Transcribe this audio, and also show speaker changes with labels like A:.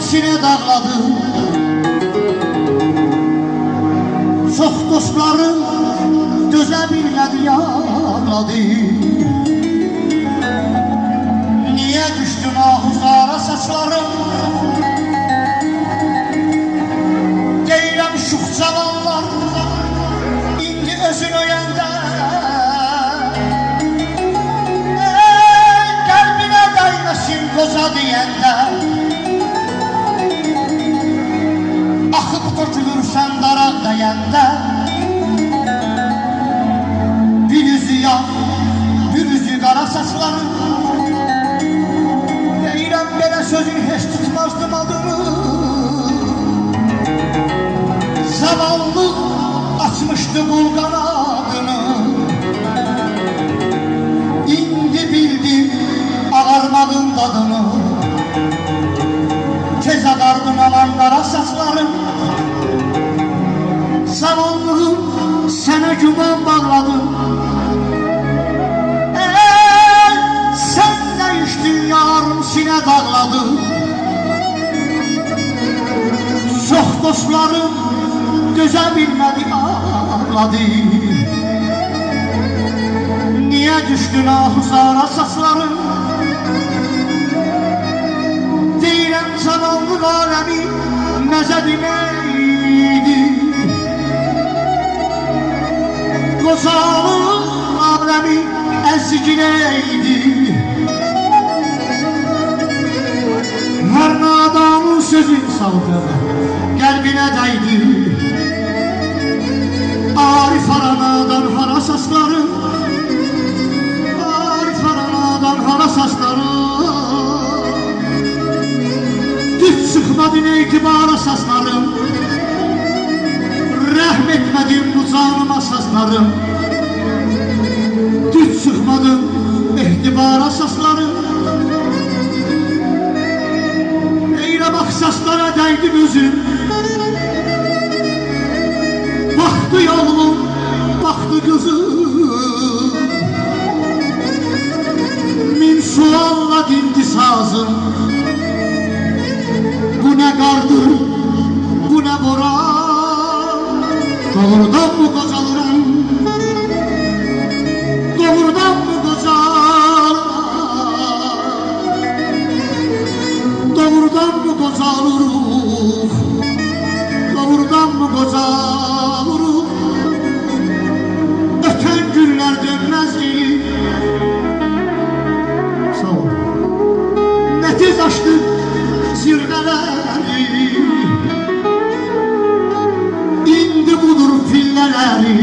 A: sinə dağladı. Çox dostlarım dözə bilmədi, yağladı. Niyə düşdün ahuzara saçlarım? Deyirəm şux cavanlar indi özün öyəndə. Qəlbinə dəyməsin qoca deyəndə. Axıb tökülürsən daraq dəyəndə. Bir üzü yağ, bir üzü qara saçlarım. Deyirəm belə sözün heç tutmazdım adını. Zavallı açmışdı qul qanadını. İndi bildim ağarmadın dadını. Tez ağardın aman qara saçlarım. Zavallığım sənə güman bağladım. Sən dəyişdin yarım sinə dağladım. Çox dostlarım dözə bilmədi, ağladı. Niyə düşdün ahuzara saçlarım? Deyirəm cananlıq aləmi məzə deməkdi. Qocalıq aləmi əzginəydi. Hər nadanın sözü saldı, qəlbinə dəydi. Arif aranadan hara saçlarım, Arif aranadan hara saçlarım. Düz çıxmadın etibara saçlarım. Rəhm etmədim bu canıma saçlarım. Düz çıxmadın etibara saçlarım. Eyrə bax saçlara dəydim özüm. Baxdı yolum, baxdı gözüm. Min sualla dindi sazım. Bu nə qardır, bu nə boran. Doğrudan mı qocalıram? Doğrudan mı qocalıram? Doğrudan mı qocalırıq? Doğrudan mı qocalırıq? Ötən günlər dönməz deyil. Sağ ol. Nə tez açdı zirvələri. İndi budur fillələri.